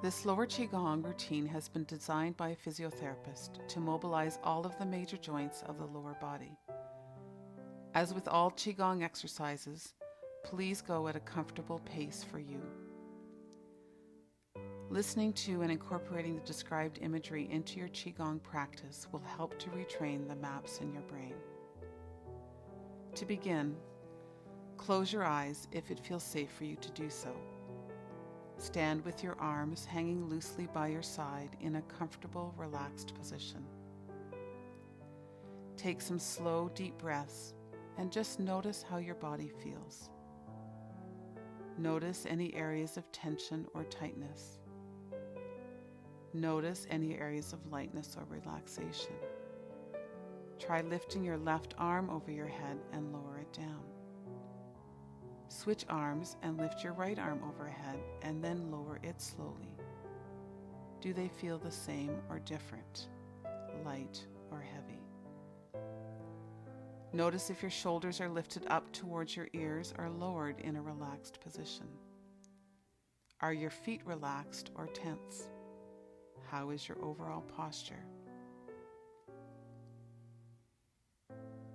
This lower Qigong routine has been designed by a physiotherapist to mobilize all of the major joints of the lower body. As with all Qigong exercises, please go at a comfortable pace for you. Listening to and incorporating the described imagery into your Qigong practice will help to retrain the maps in your brain. To begin, close your eyes if it feels safe for you to do so. Stand with your arms hanging loosely by your side in a comfortable, relaxed position. Take some slow, deep breaths and just notice how your body feels. Notice any areas of tension or tightness. Notice any areas of lightness or relaxation. Try lifting your left arm over your head and lower it down. Switch arms and lift your right arm overhead and then lower it slowly. Do they feel the same or different, light or heavy? Notice if your shoulders are lifted up towards your ears or lowered in a relaxed position. Are your feet relaxed or tense? How is your overall posture?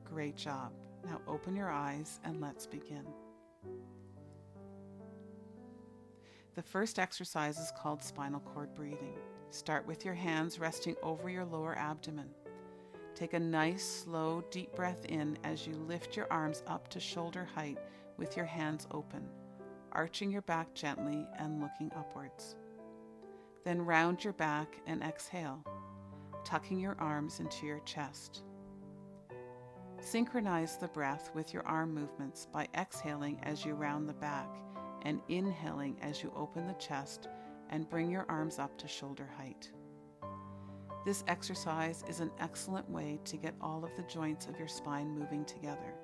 Great job. Now open your eyes and let's begin. The first exercise is called spinal cord breathing. Start with your hands resting over your lower abdomen. Take a nice, slow, deep breath in as you lift your arms up to shoulder height with your hands open, arching your back gently and looking upwards. Then round your back and exhale, tucking your arms into your chest. Synchronize the breath with your arm movements by exhaling as you round the back and inhaling as you open the chest and bring your arms up to shoulder height. This exercise is an excellent way to get all of the joints of your spine moving together.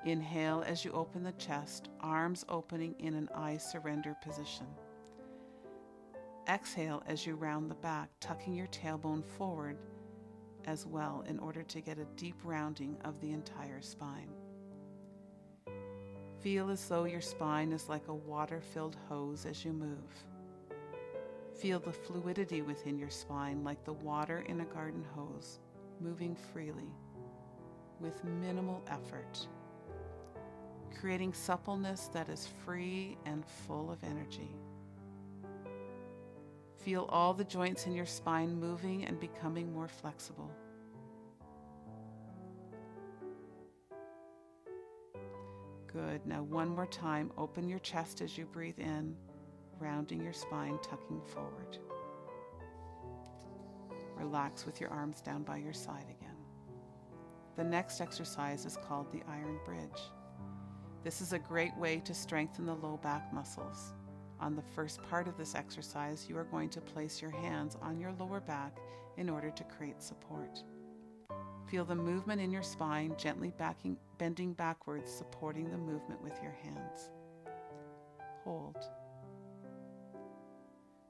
Inhale as you open the chest, arms opening in an I surrender position. Exhale as you round the back, tucking your tailbone forward as well in order to get a deep rounding of the entire spine. Feel as though your spine is like a water-filled hose as you move. Feel the fluidity within your spine like the water in a garden hose, moving freely, with minimal effort, creating suppleness that is free and full of energy. Feel all the joints in your spine moving and becoming more flexible. Good. Now one more time, open your chest as you breathe in, rounding your spine, tucking forward. Relax with your arms down by your side again. The next exercise is called the iron bridge. This is a great way to strengthen the low back muscles. On the first part of this exercise, you are going to place your hands on your lower back in order to create support. Feel the movement in your spine, gently bending backwards, supporting the movement with your hands. Hold.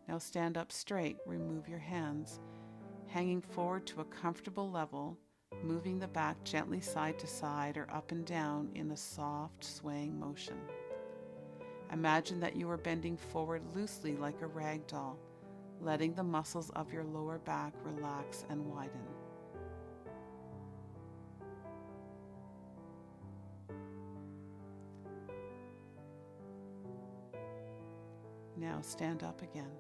Now stand up straight, remove your hands, hanging forward to a comfortable level, moving the back gently side to side or up and down in a soft, swaying motion. Imagine that you are bending forward loosely like a rag doll, letting the muscles of your lower back relax and widen. Now stand up again.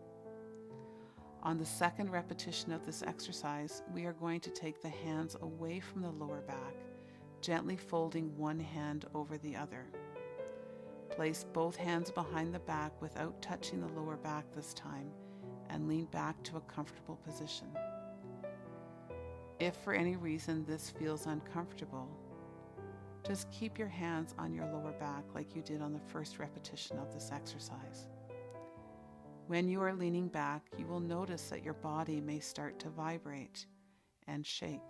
On the second repetition of this exercise, we are going to take the hands away from the lower back, gently folding one hand over the other. Place both hands behind the back without touching the lower back this time, and lean back to a comfortable position. If for any reason this feels uncomfortable, just keep your hands on your lower back like you did on the first repetition of this exercise. When you are leaning back, you will notice that your body may start to vibrate and shake.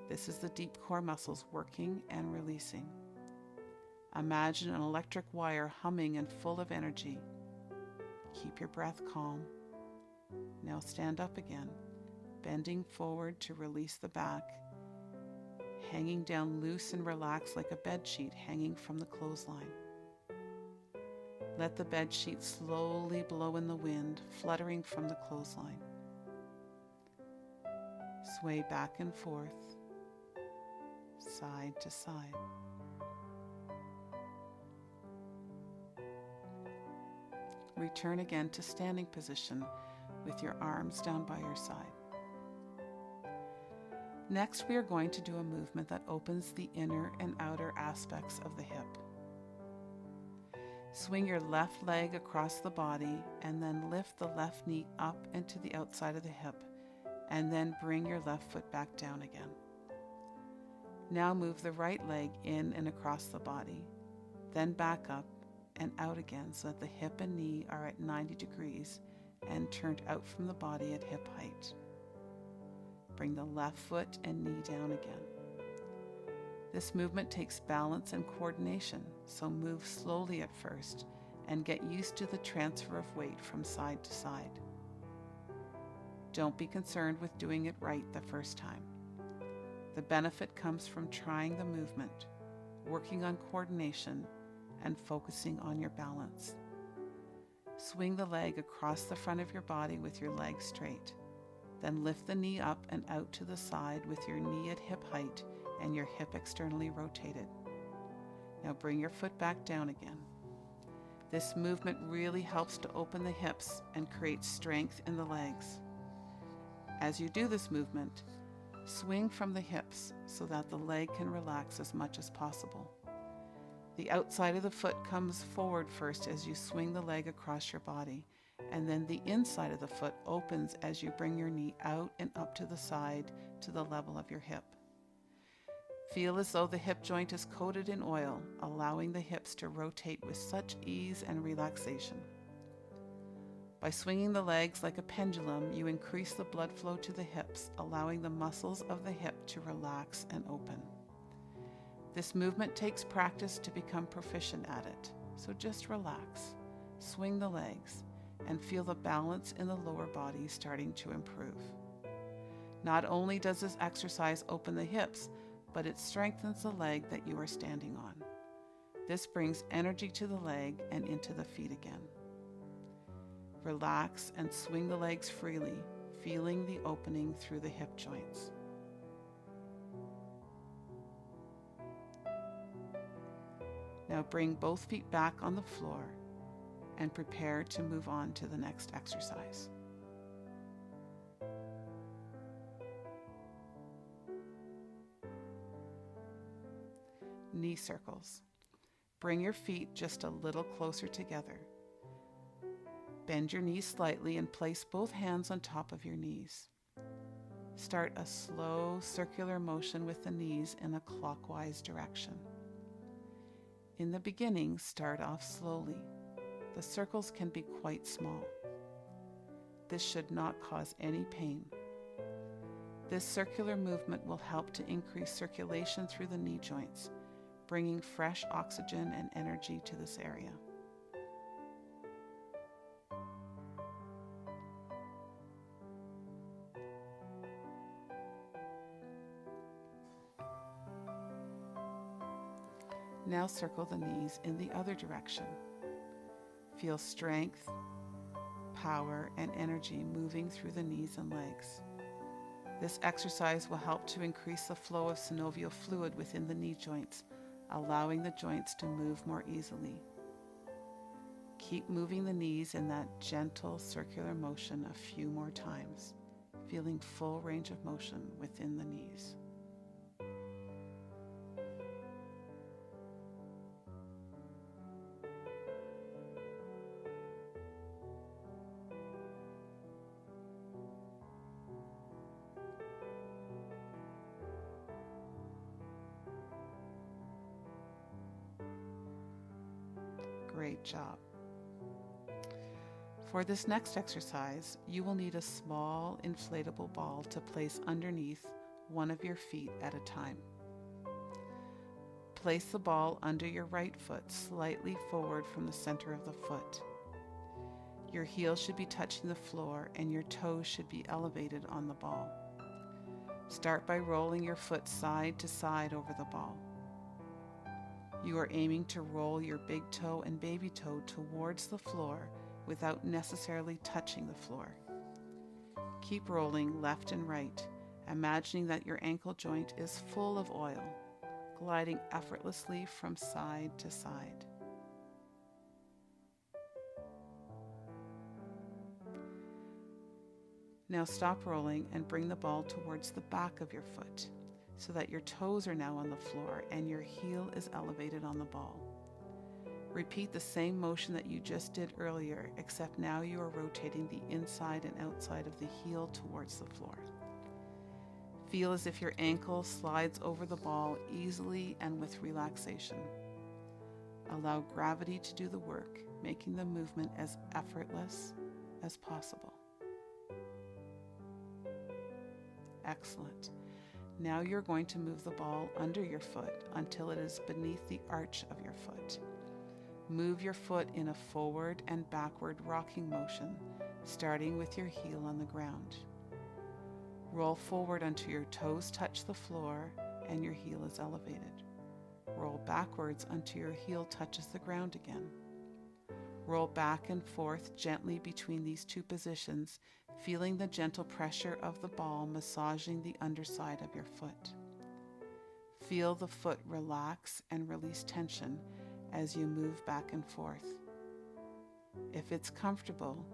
This is the deep core muscles working and releasing. Imagine an electric wire humming and full of energy. Keep your breath calm. Now stand up again, bending forward to release the back, hanging down loose and relaxed like a bedsheet hanging from the clothesline. Let the bed sheet slowly blow in the wind, fluttering from the clothesline. Sway back and forth, side to side. Return again to standing position with your arms down by your side. Next, we are going to do a movement that opens the inner and outer aspects of the hip. Swing your left leg across the body and then lift the left knee up into the outside of the hip, and then bring your left foot back down again. Now move the right leg in and across the body, then back up and out again so that the hip and knee are at 90 degrees and turned out from the body at hip height. Bring the left foot and knee down again. This movement takes balance and coordination, so move slowly at first and get used to the transfer of weight from side to side. Don't be concerned with doing it right the first time. The benefit comes from trying the movement, working on coordination, and focusing on your balance. Swing the leg across the front of your body with your leg straight. Then lift the knee up and out to the side with your knee at hip height and your hip externally rotated. Now bring your foot back down again. This movement really helps to open the hips and create strength in the legs. As you do this movement, swing from the hips so that the leg can relax as much as possible. The outside of the foot comes forward first as you swing the leg across your body, and then the inside of the foot opens as you bring your knee out and up to the side to the level of your hip. Feel as though the hip joint is coated in oil, allowing the hips to rotate with such ease and relaxation. By swinging the legs like a pendulum, you increase the blood flow to the hips, allowing the muscles of the hip to relax and open. This movement takes practice to become proficient at it, so just relax, swing the legs, and feel the balance in the lower body starting to improve. Not only does this exercise open the hips, but it strengthens the leg that you are standing on. This brings energy to the leg and into the feet again. Relax and swing the legs freely, feeling the opening through the hip joints. Now bring both feet back on the floor and prepare to move on to the next exercise. Knee circles. Bring your feet just a little closer together. Bend your knees slightly and place both hands on top of your knees. Start a slow circular motion with the knees in a clockwise direction. In the beginning, start off slowly. The circles can be quite small. This should not cause any pain. This circular movement will help to increase circulation through the knee joints, bringing fresh oxygen and energy to this area. Now circle the knees in the other direction. Feel strength, power, and energy moving through the knees and legs. This exercise will help to increase the flow of synovial fluid within the knee joints, allowing the joints to move more easily. Keep moving the knees in that gentle circular motion a few more times, feeling full range of motion within the knees. Great job. For this next exercise, you will need a small inflatable ball to place underneath one of your feet at a time. Place the ball under your right foot slightly forward from the center of the foot. Your heel should be touching the floor and your toes should be elevated on the ball. Start by rolling your foot side to side over the ball. You are aiming to roll your big toe and baby toe towards the floor without necessarily touching the floor. Keep rolling left and right, imagining that your ankle joint is full of oil, gliding effortlessly from side to side. Now stop rolling and bring the ball towards the back of your foot so that your toes are now on the floor and your heel is elevated on the ball. Repeat the same motion that you just did earlier, except now you are rotating the inside and outside of the heel towards the floor. Feel as if your ankle slides over the ball easily and with relaxation. Allow gravity to do the work, making the movement as effortless as possible. Excellent. Now you're going to move the ball under your foot until it is beneath the arch of your foot. Move your foot in a forward and backward rocking motion, starting with your heel on the ground. Roll forward until your toes touch the floor and your heel is elevated. Roll backwards until your heel touches the ground again. Roll back and forth gently between these two positions, feeling the gentle pressure of the ball massaging the underside of your foot. Feel the foot relax and release tension as you move back and forth. If it's comfortable,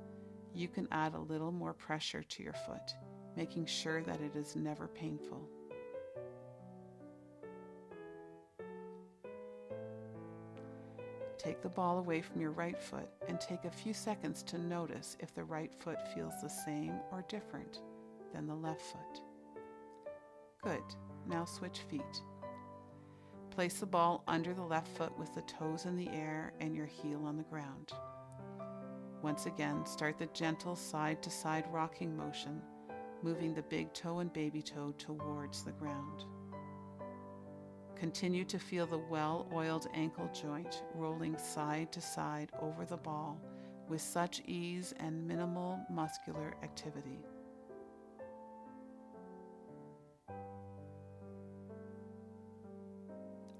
you can add a little more pressure to your foot, making sure that it is never painful. Take the ball away from your right foot and take a few seconds to notice if the right foot feels the same or different than the left foot. Good. Now switch feet. Place the ball under the left foot with the toes in the air and your heel on the ground. Once again, start the gentle side-to-side rocking motion, moving the big toe and baby toe towards the ground. Continue to feel the well-oiled ankle joint rolling side to side over the ball with such ease and minimal muscular activity.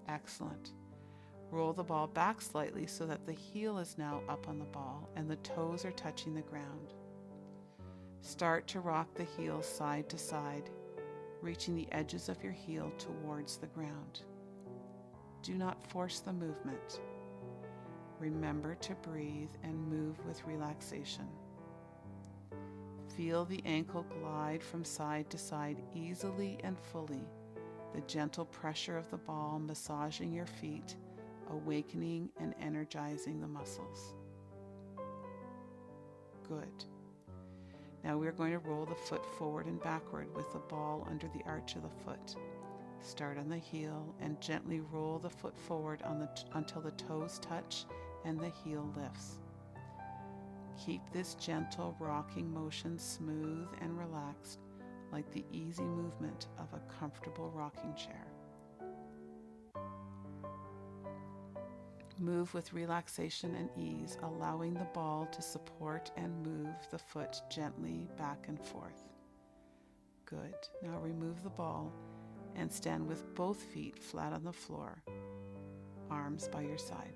Excellent. Roll the ball back slightly so that the heel is now up on the ball and the toes are touching the ground. Start to rock the heel side to side, reaching the edges of your heel towards the ground. Do not force the movement. Remember to breathe and move with relaxation. Feel the ankle glide from side to side easily and fully, the gentle pressure of the ball massaging your feet, awakening and energizing the muscles. Good. Now we're going to roll the foot forward and backward with the ball under the arch of the foot. Start on the heel and gently roll the foot forward until the toes touch and the heel lifts. Keep this gentle rocking motion smooth and relaxed, like the easy movement of a comfortable rocking chair. Move with relaxation and ease, allowing the ball to support and move the foot gently back and forth. Good. Now remove the ball and stand with both feet flat on the floor, arms by your side.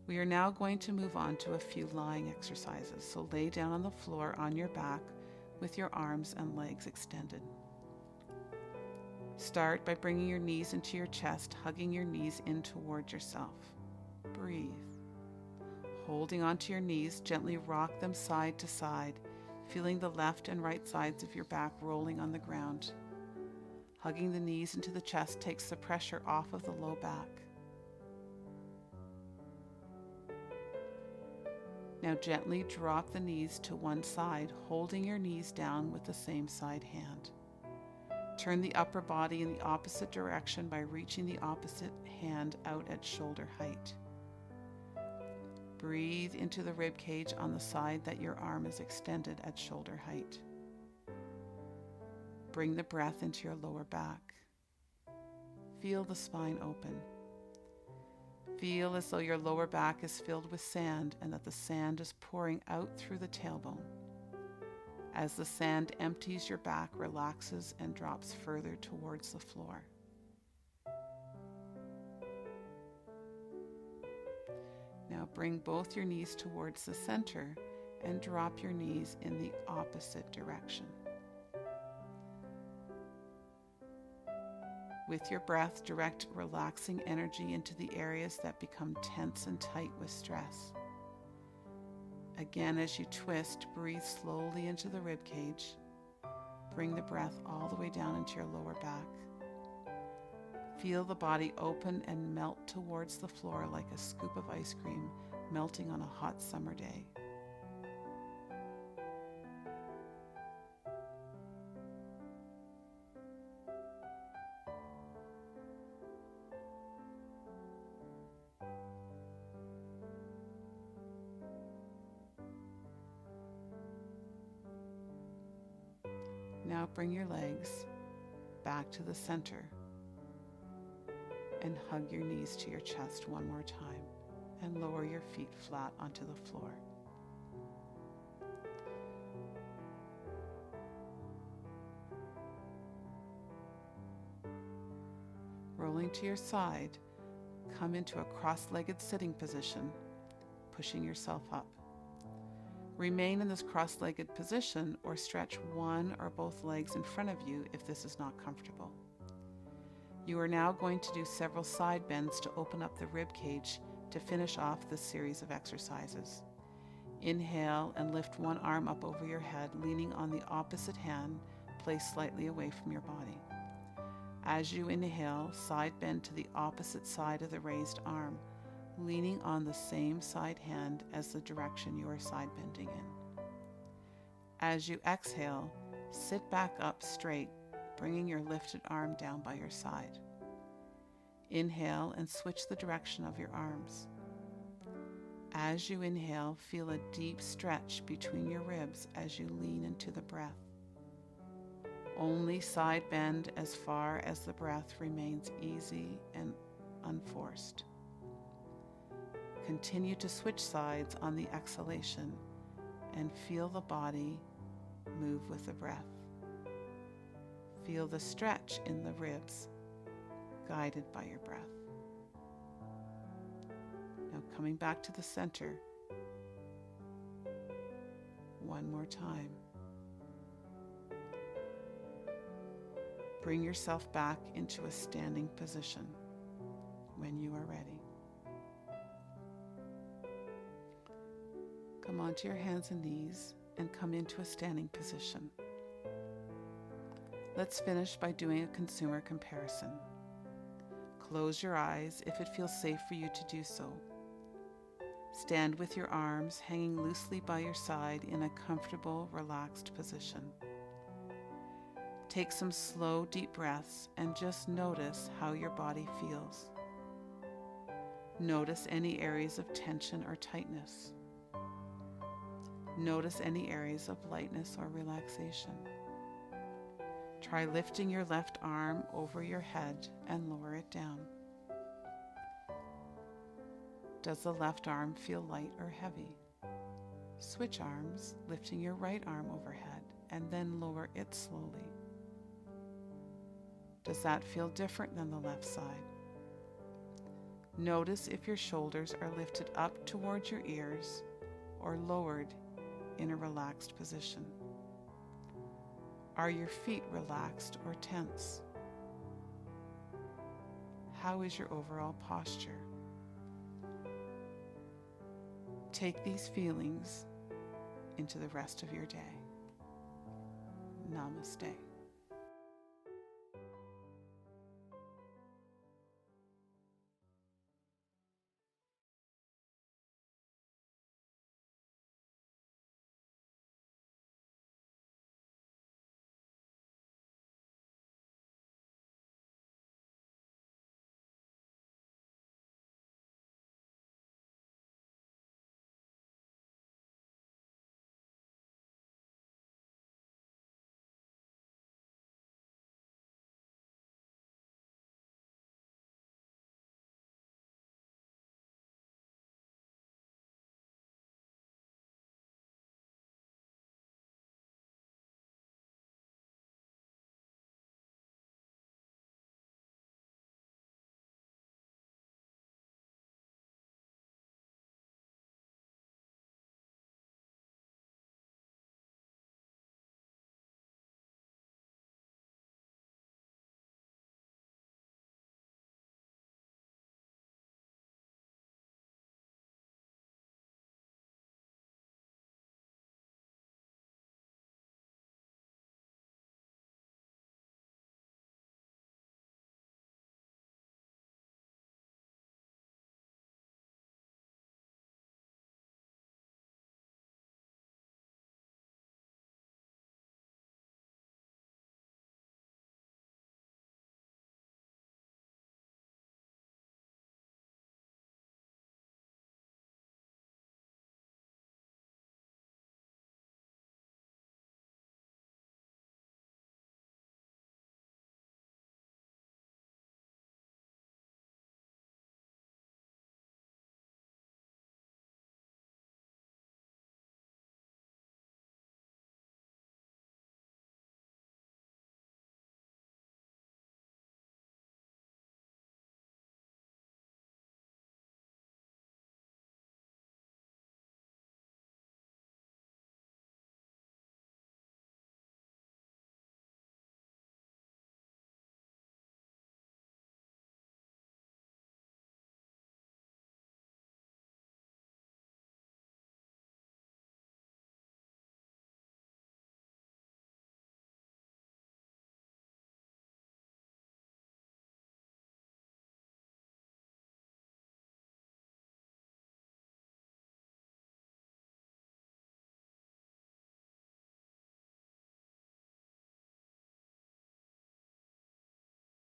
We are now going to move on to a few lying exercises, so lay down on the floor on your back with your arms and legs extended. Start by bringing your knees into your chest, hugging your knees in toward yourself. Breathe. Holding onto your knees, gently rock them side to side, feeling the left and right sides of your back rolling on the ground. Hugging the knees into the chest takes the pressure off of the low back. Now gently drop the knees to one side, holding your knees down with the same side hand. Turn the upper body in the opposite direction by reaching the opposite hand out at shoulder height. Breathe into the rib cage on the side that your arm is extended at shoulder height. Bring the breath into your lower back. Feel the spine open. Feel as though your lower back is filled with sand and that the sand is pouring out through the tailbone. As the sand empties, your back relaxes and drops further towards the floor. bring both your knees towards the center and drop your knees in the opposite direction. With your breath, direct relaxing energy into the areas that become tense and tight with stress. Again, as you twist, breathe slowly into the rib cage. Bring the breath all the way down into your lower back. Feel the body open and melt towards the floor like a scoop of ice cream melting on a hot summer day. Now bring your legs back to the center and hug your knees to your chest one more time and lower your feet flat onto the floor. Rolling to your side, come into a cross-legged sitting position, pushing yourself up. Remain in this cross-legged position or stretch one or both legs in front of you if this is not comfortable. You are now going to do several side bends to open up the rib cage to finish off this series of exercises. Inhale and lift one arm up over your head, leaning on the opposite hand, placed slightly away from your body. As you inhale, side bend to the opposite side of the raised arm, leaning on the same side hand as the direction you are side bending in. As you exhale, sit back up straight, bringing your lifted arm down by your side. Inhale and switch the direction of your arms. As you inhale, feel a deep stretch between your ribs as you lean into the breath. Only side bend as far as the breath remains easy and unforced. Continue to switch sides on the exhalation and feel the body move with the breath. Feel the stretch in the ribs, guided by your breath. Now coming back to the center, one more time. Bring yourself back into a standing position when you are ready. Come onto your hands and knees and come into a standing position. Let's finish by doing a consumer comparison. Close your eyes if it feels safe for you to do so. Stand with your arms hanging loosely by your side in a comfortable, relaxed position. Take some slow, deep breaths and just notice how your body feels. Notice any areas of tension or tightness. Notice any areas of lightness or relaxation. Try lifting your left arm over your head and lower it down. Does the left arm feel light or heavy? Switch arms, lifting your right arm overhead and then lower it slowly. Does that feel different than the left side? Notice if your shoulders are lifted up towards your ears or lowered in a relaxed position. Are your feet relaxed or tense? How is your overall posture? Take these feelings into the rest of your day. Namaste.